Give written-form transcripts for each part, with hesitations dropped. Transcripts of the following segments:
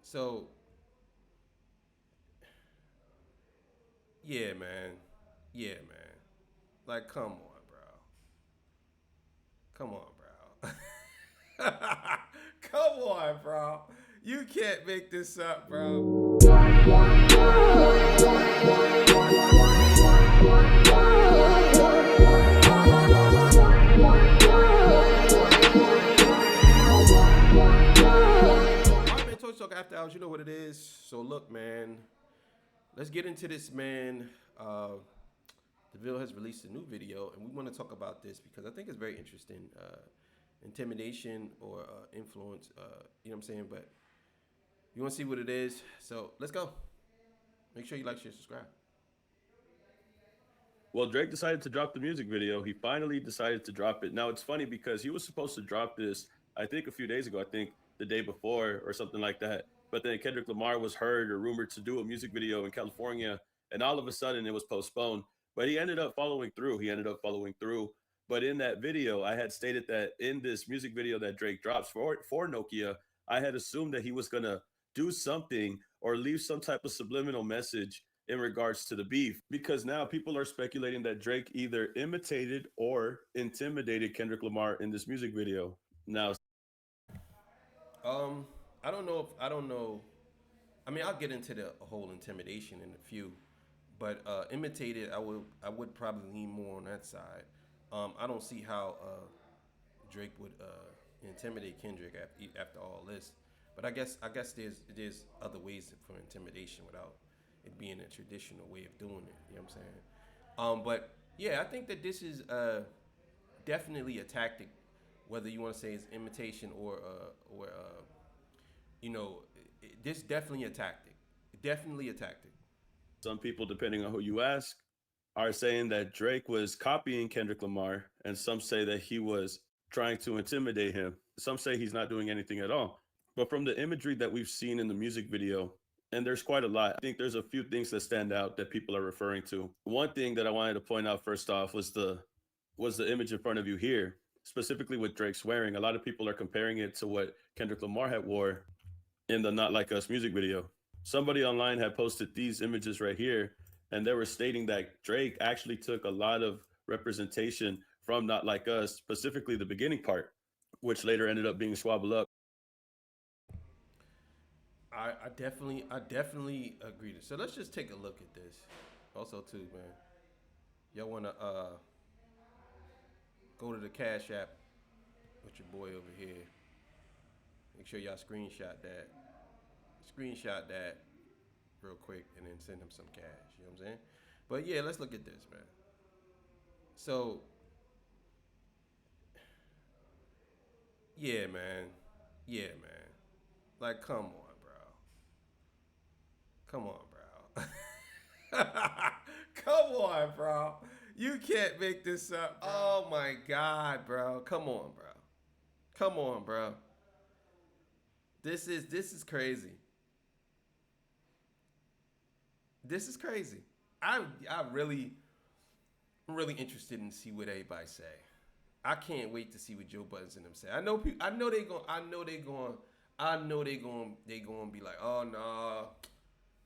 So yeah, man. Yeah, man. Like, come on, bro. Come on, bro. Come on, bro. You can't make this up, bro. All right, man. Toy Talk After Hours. You know what it is. So look, man. Let's get into this, man. DeVille has released a new video, and we want to talk about this because I think it's very interesting. Intimidation or influence, you know what I'm saying? But you want to see what it is. So let's go. Make sure you like, share, subscribe. Well, Drake decided to drop the music video. He finally decided to drop it. Now it's funny because he was supposed to drop this, I think, a few days ago. I think the day before or something like that. But then Kendrick Lamar was heard or rumored to do a music video in California, and all of a sudden it was postponed. But he ended up following through. He ended up following through. But in that video, I had stated that in this music video that Drake drops for Nokia, I had assumed that he was gonna do something or leave some type of subliminal message in regards to the beef because now people are speculating that Drake either imitated or intimidated Kendrick Lamar in this music video. Now, Um, I don't know if I don't know. I mean, I'll get into the whole intimidation in a few, but imitated, I would probably lean more on that side. I don't see how Drake would intimidate Kendrick after all this, but I guess there's other ways for intimidation without it being a traditional way of doing it. You know what I'm saying? But yeah, I think that this is definitely a tactic, whether you want to say it's imitation or you know, this definitely a tactic. Definitely a tactic. some people, depending on who you ask, are saying that Drake was copying Kendrick Lamar, and some say that he was trying to intimidate him. Some say he's not doing anything at all. But from the imagery that we've seen in the music video, and there's quite a lot, I think there's a few things that stand out that people are referring to. One thing that I wanted to point out first off was the image in front of you here, specifically with Drake's wearing. A lot of people are comparing it to what Kendrick Lamar had wore in the Not Like Us music video. Somebody online had posted these images right here, and they were stating that Drake actually took a lot of representation from Not Like Us, specifically the beginning part, which later ended up being Swabble Up. I definitely agree. So let's just take a look at this. Also, too, man. Y'all wanna go to the Cash App with your boy over here. Make sure y'all screenshot that real quick, and then send him some cash. You know what I'm saying? But yeah, let's look at this, man. So yeah, man. Yeah, man. Like, come on, bro. Come on, bro. Come on, bro. You can't make this up. Bro. Oh my god, bro. Come on, bro. Come on, bro. This is crazy. This is crazy. I really I'm really interested in see what everybody say. I can't wait to see what Joe Buttons and them say. I know people. I know they going. I know they going. I know they going. They going to be like, oh nah,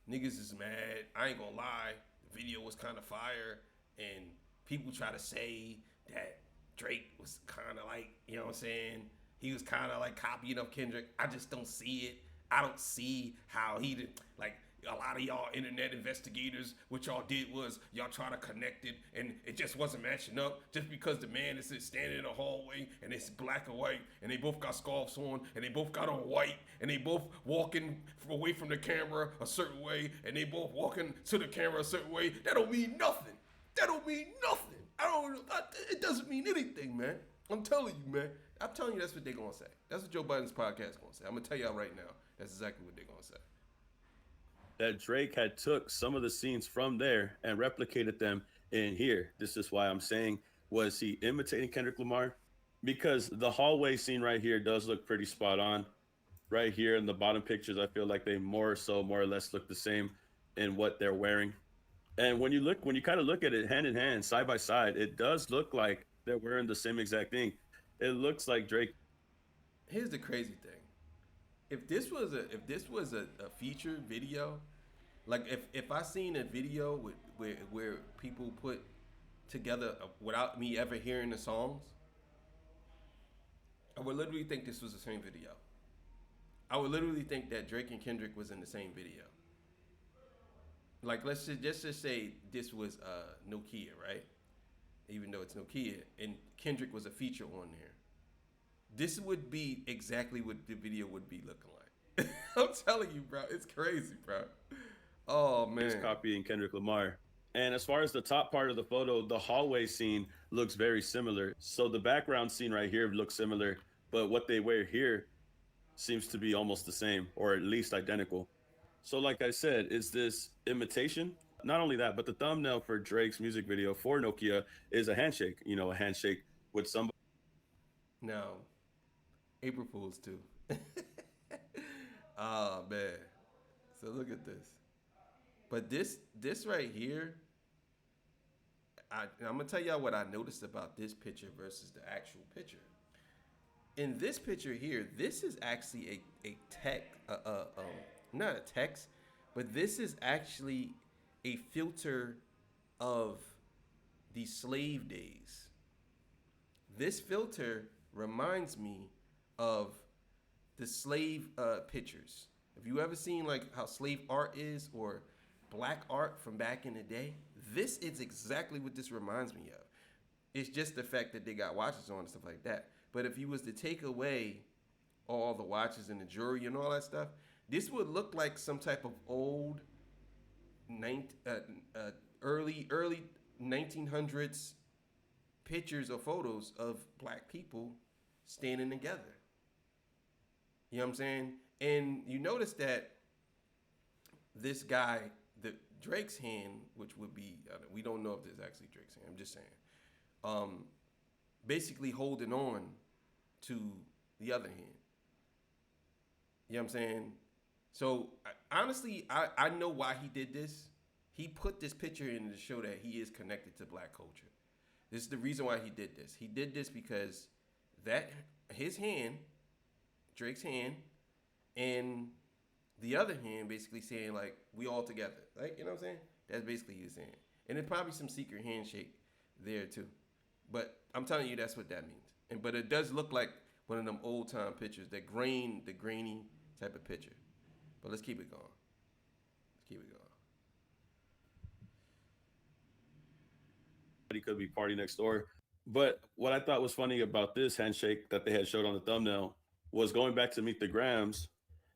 niggas is mad. I ain't gonna lie. The video was kind of fire, and people try to say that Drake was kind of like, you know what I'm saying? He was kind of like copying of Kendrick. I just don't see it. I don't see how he did. Like, a lot of y'all internet investigators, what y'all did was y'all try to connect it, and it just wasn't matching up. Just because the man is standing in a hallway and it's black and white, and they both got scarves on, and they both got on white, and they both walking away from the camera a certain way, and they both walking to the camera a certain way. That don't mean nothing. That don't mean nothing. It doesn't mean anything, man. I'm telling you, man. I'm telling you, that's what they're gonna say. That's what Joe Biden's podcast gonna say. I'm gonna tell y'all right now. That's exactly what they're gonna say. That Drake had took some of the scenes from there and replicated them in here. This is why I'm saying, was he imitating Kendrick Lamar? Because the hallway scene right here does look pretty spot on. Right here in the bottom pictures, I feel like they more or less look the same in what they're wearing. And when you kind of look at it hand in hand, side by side, it does look like they're wearing the same exact thing. It looks like Drake. Here's the crazy thing. if this was a feature video, like if I seen a video with where people put together without me ever hearing the songs, I would literally think this was the same video. I would literally think that Drake and Kendrick was in the same video. Like let's just say this was Nokia, right? Even though it's Nokia, and Kendrick was a feature on there. This would be exactly what the video would be looking like. I'm telling you, bro, it's crazy, bro. Oh Drake's man. copying Kendrick Lamar. And as far as the top part of the photo, the hallway scene looks very similar. So the background scene right here looks similar, but what they wear here seems to be almost the same, or at least identical. So, like I said, is this imitation? Not only that, but the thumbnail for Drake's music video for Nokia is a handshake, a handshake with somebody. Now, April Fools too. Oh man. So look at this. But this right here, I'm gonna tell y'all what I noticed about this picture versus the actual picture. In this picture here, this is actually a tech, not a text, but this is actually a filter of the slave days. This filter reminds me of the slave pictures. Have you ever seen like how slave art is or black art from back in the day? This is exactly what this reminds me of. It's just the fact that they got watches on and stuff like that. But if you was to take away all the watches and the jewelry and all that stuff, this would look like some type of old early 1900s pictures or photos of black people standing together. You know what I'm saying? And you notice that this guy, the Drake's hand, which would be, we don't know if this is actually Drake's hand. I'm just saying, basically holding on to the other hand. You know what I'm saying? So honestly, I know why he did this. He put this picture in to show that he is connected to black culture. This is the reason why he did this. He did this because that his hand, Drake's hand, and the other hand basically saying like we all together. Like, you know what I'm saying? That's basically his saying. And there's probably some secret handshake there too. But I'm telling you that's what that means. But it does look like one of them old time pictures, the grainy type of picture. But let's keep it going. Let's keep it going. He could be party next door. But what I thought was funny about this handshake that they had showed on the thumbnail was going back to Meet the Grams.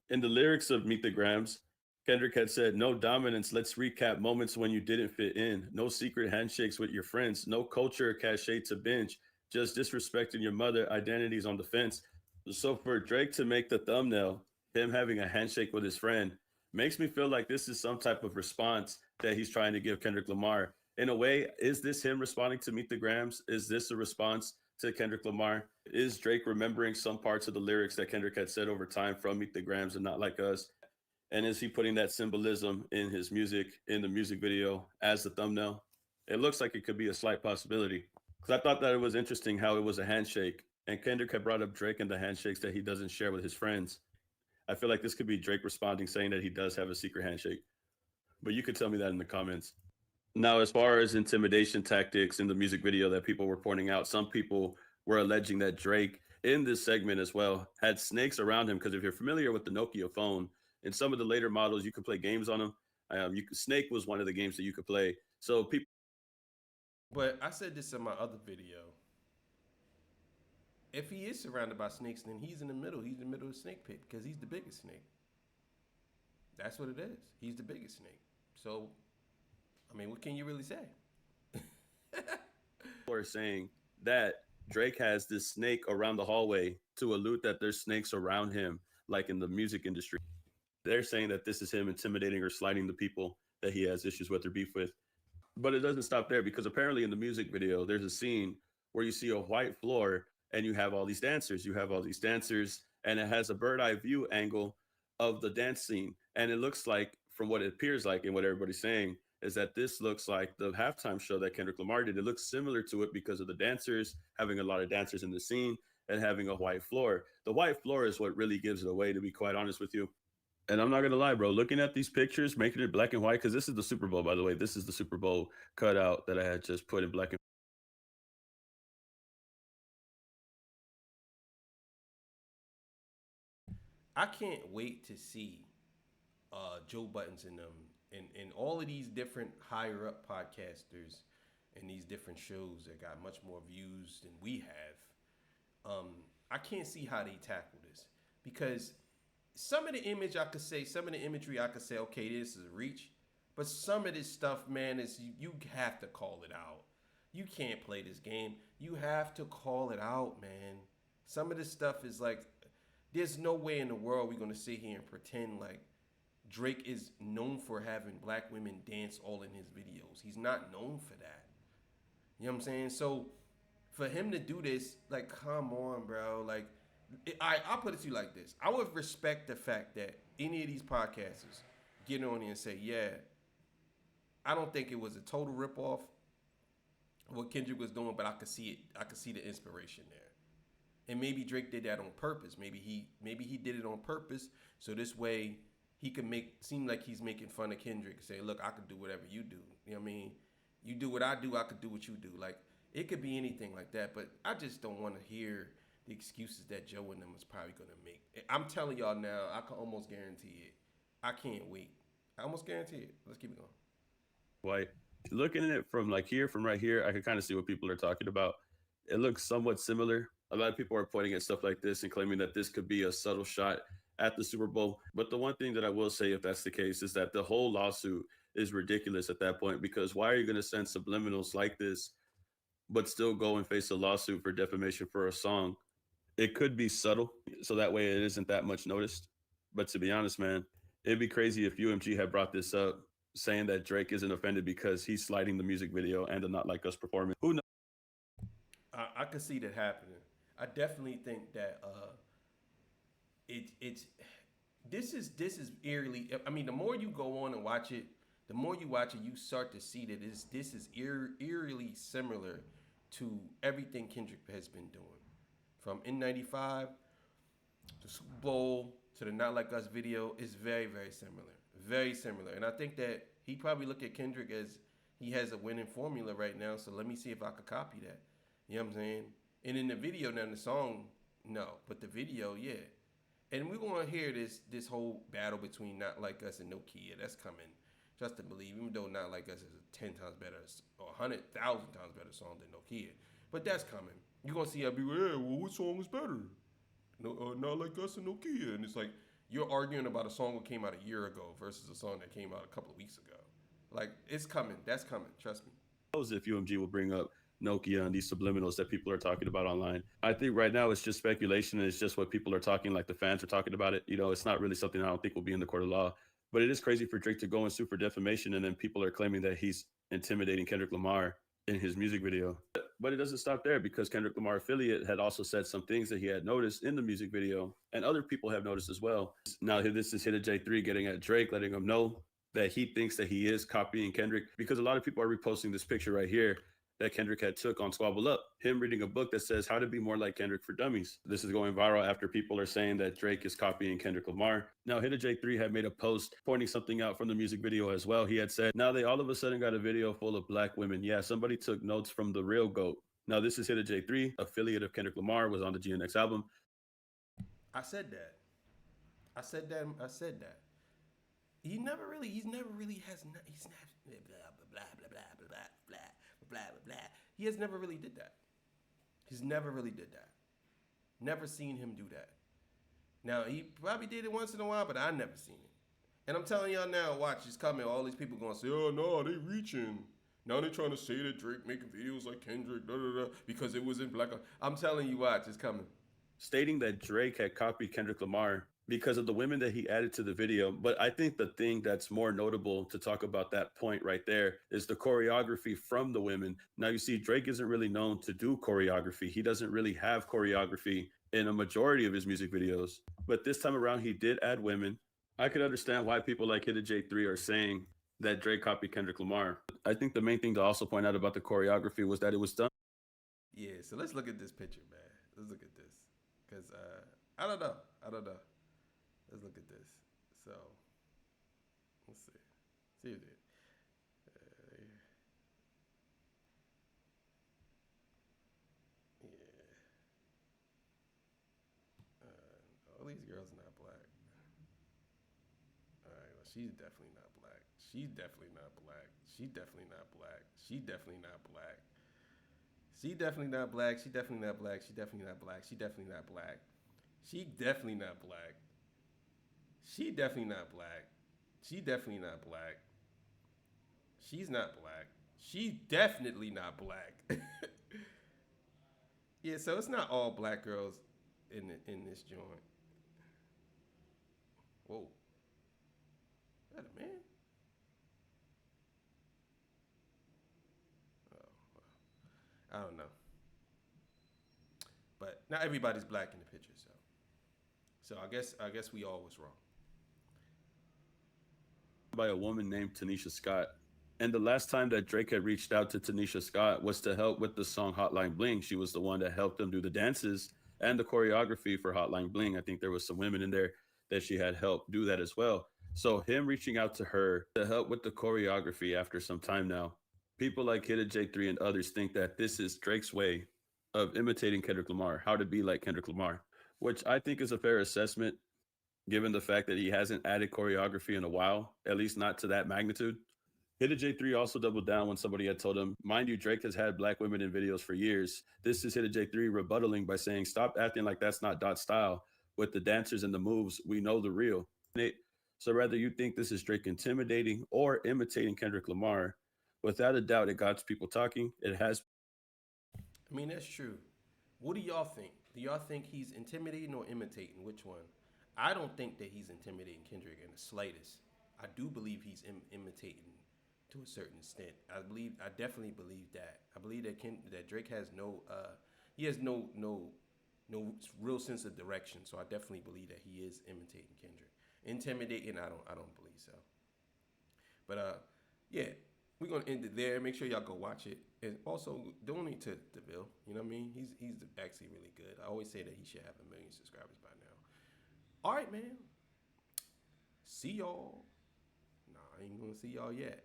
In the lyrics of Meet the Grams, Kendrick had said, "No dominance, let's recap moments when you didn't fit in. No secret handshakes with your friends. No culture cachet to binge. Just disrespecting your mother, identities on the fence." So for Drake to make the thumbnail, him having a handshake with his friend, makes me feel like this is some type of response that he's trying to give Kendrick Lamar. In a way, is this him responding to Meet the Grams? Is this a response to Kendrick Lamar? Is Drake remembering some parts of the lyrics that Kendrick had said over time from Meet the Grams and Not Like Us? And is he putting that symbolism in his music, in the music video, as the thumbnail? It looks like it could be a slight possibility. Because I thought that it was interesting how it was a handshake. And Kendrick had brought up Drake and the handshakes that he doesn't share with his friends. I feel like this could be Drake responding, saying that he does have a secret handshake. But you could tell me that in the comments. Now, as far as intimidation tactics in the music video that people were pointing out, some people were alleging that Drake, in this segment as well, had snakes around him. Because if you're familiar with the Nokia phone, in some of the later models, you could play games on them. Snake was one of the games that you could play. So people. But I said this in my other video. If he is surrounded by snakes, then he's in the middle. He's in the middle of the snake pit because he's the biggest snake. That's what it is. He's the biggest snake. So, I mean, what can you really say? People are saying that Drake has this snake around the hallway to allude that there's snakes around him, like in the music industry. They're saying that this is him intimidating or slighting the people that he has issues with or beef with. But it doesn't stop there, because apparently in the music video, there's a scene where you see a white floor and you have all these dancers. And it has a bird eye view angle of the dance scene. And it looks like, from what it appears like and what everybody's saying, is that this looks like the halftime show that Kendrick Lamar did. It looks similar to it because of the dancers, having a lot of dancers in the scene. and having a white floor. The white floor is what really gives it away, to be quite honest with you. And I'm not gonna lie, bro. Looking at these pictures, making it black and white, because this is the Super Bowl, by the way. This is the Super Bowl cutout that I had just put in black and I can't wait to see Joe Buttons and them and all of these different higher up podcasters and these different shows that got much more views than we have. I can't see how they tackle this because some of the image I could say, some of the imagery I could say, okay, this is a reach. But some of this stuff, man, is you have to call it out. You can't play this game. You have to call it out, man. Some of this stuff is like, there's no way in the world we're gonna sit here and pretend like Drake is known for having black women dance all in his videos. He's not known for that. You know what I'm saying? So for him to do this, like, come on, bro. Like, I'll put it to you like this. I would respect the fact that any of these podcasters get on here and say, yeah, I don't think it was a total ripoff what Kendrick was doing, but I could see it. I could see the inspiration there. And maybe Drake did that on purpose. Maybe he did it on purpose so this way he could make seem like he's making fun of Kendrick, say, look, I could do whatever you do. You know what I mean? You do what I do, I could do what you do. Like, it could be anything like that, but I just don't want to hear the excuses that Joe and them is probably gonna make. I'm telling y'all now, I can almost guarantee it. I can't wait. I almost guarantee it. Let's keep it going. white. Looking at it from like here, from right here, I can kind of see what people are talking about. It looks somewhat similar. A lot of people are pointing at stuff like this and claiming that this could be a subtle shot at the Super Bowl. But the one thing that I will say, if that's the case, is that the whole lawsuit is ridiculous at that point, because why are you going to send subliminals like this, but still go and face a lawsuit for defamation for a song? It could be subtle, so that way it isn't that much noticed. But to be honest, man, it'd be crazy if UMG had brought this up, saying that Drake isn't offended because he's sliding the music video and a Not Like Us performance. Who knows? I could see that happening. I definitely think that it's this is eerily. I mean, the more you go on and watch it, the more you watch it, you start to see that this is eerily similar to everything Kendrick has been doing, from N95, the Super Bowl to the Not Like Us video. Is very very similar. And I think that he probably look at Kendrick as he has a winning formula right now. So let me see if I could copy that. You know what I'm saying? And in the video, now the song, no, but the video, yeah. And we're gonna hear this whole battle between Not Like Us and Nokia. That's coming. Just to believe, even though Not Like Us is a 10 times better or 100,000 times better song than Nokia, but that's coming. You're gonna see everywhere. Yeah, well, what song is better? No, Not Like Us and Nokia, and it's like you're arguing about a song that came out a year ago versus a song that came out a couple of weeks ago. Like, it's coming. That's coming. Trust me. If UMG will bring up Nokia and these subliminals that people are talking about online. I think right now it's just speculation, and it's just what people are talking, like the fans are talking about it. You know, it's not really something I don't think will be in the court of law. But it is crazy for Drake to go and sue for defamation, and then people are claiming that he's intimidating Kendrick Lamar in his music video. But it doesn't stop there, because Kendrick Lamar affiliate had also said some things that he had noticed in the music video, and other people have noticed as well. Now this is Hit J3 getting at Drake, letting him know that he thinks that he is copying Kendrick, because a lot of people are reposting this picture right here that Kendrick had took on Squabble Up, him reading a book that says How to Be More Like Kendrick for Dummies. This is going viral after people are saying that Drake is copying Kendrick Lamar. Now, Hit J3 had made a post pointing something out from the music video as well. He had said, now they all of a sudden got a video full of black women. Yeah, somebody took notes from the real GOAT. Now, this is Hit J3, affiliate of Kendrick Lamar, was on the GNX album. I said that. I said that. I said that. He's never really has not, he's not, blah, blah, blah, blah, blah, blah, blah, blah, blah, blah. He has never really did that. He's never really did that. Never seen him do that. Now, he probably did it once in a while, but I never seen it. And I'm telling y'all now, watch, it's coming. All these people going to say, oh, no, they reaching. Now they're trying to say that Drake making videos like Kendrick, because it was in black. I'm telling you, watch, it's coming. Stating that Drake had copied Kendrick Lamar because of the women that he added to the video. But I think the thing that's more notable to talk about that point right there is the choreography from the women. Now, you see, Drake isn't really known to do choreography. He doesn't really have choreography in a majority of his music videos. But this time around, he did add women. I could understand why people like Hit J3 are saying that Drake copied Kendrick Lamar. I think the main thing to also point out about the choreography was that it was done. Yeah, so let's look at this picture, man. Let's look at this. Cause I don't know. I don't know. Let's look at this. So let's see. See if it. Yeah. All these girls are not black. All right. Well, she's definitely not black. She's definitely not black. She's definitely not black. She's definitely not black. She definitely not black. She definitely not black. She definitely not black. She definitely not black. She definitely not black. She definitely not black. She definitely not black. She's not black. She's definitely not black. Yeah, so it's not all black girls in this joint. Whoa, is that a man? Oh, I don't know, but not everybody's black in the picture. So I guess we all was wrong. By a woman named Tanisha Scott. And the last time that Drake had reached out to Tanisha Scott was to help with the song Hotline Bling. She was the one that helped him do the dances and the choreography for Hotline Bling. I think there was some women in there that she had helped do that as well. So him reaching out to her to help with the choreography after some time now, people like Hidda J3 and others think that this is Drake's way of imitating Kendrick Lamar, how to be like Kendrick Lamar, which I think is a fair assessment given the fact that he hasn't added choreography in a while, at least not to that magnitude. Hidda J3 also doubled down when somebody had told him, mind you, Drake has had black women in videos for years. This is Hidda J3 rebuttaling by saying, stop acting like that's not Dot style. With the dancers and the moves, we know the real. So whether you think this is Drake intimidating or imitating Kendrick Lamar, without a doubt, it got people talking. It has. I mean, that's true. What do y'all think? Do y'all think he's intimidating or imitating? Which one? I don't think that he's intimidating Kendrick in the slightest. I do believe he's imitating to a certain extent. I definitely believe that. I believe that that Drake has he has no real sense of direction. So I definitely believe that he is imitating Kendrick. Intimidating, I don't believe so. But yeah, we're gonna end it there. Make sure y'all go watch it, and also donate to Deville. You know what I mean? He's actually really good. I always say that he should have 1 million subscribers by now. All right, man. See y'all. Nah, I ain't gonna see y'all yet.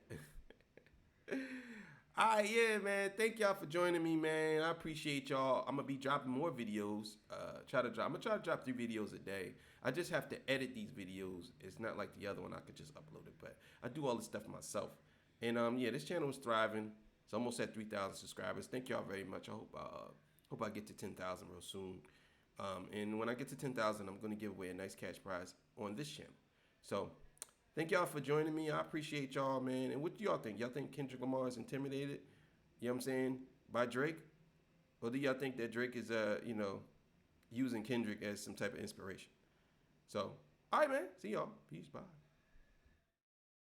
All right, yeah, man. Thank y'all for joining me, man. I appreciate y'all. I'm gonna be dropping more videos. I'm gonna try to drop 3 videos a day. I just have to edit these videos. It's not like the other one. I could just upload it, but I do all this stuff myself. And yeah, this channel is thriving. It's almost at 3,000 subscribers. Thank y'all very much. I hope I get to 10,000 real soon. And when I get to 10,000, I'm gonna give away a nice cash prize on this channel. So thank y'all for joining me. I appreciate y'all, man. And what do y'all think? Y'all think Kendrick Lamar is intimidated? You know what I'm saying? By Drake? Or do y'all think that Drake is, using Kendrick as some type of inspiration? So, all right, man. See y'all. Peace. Bye.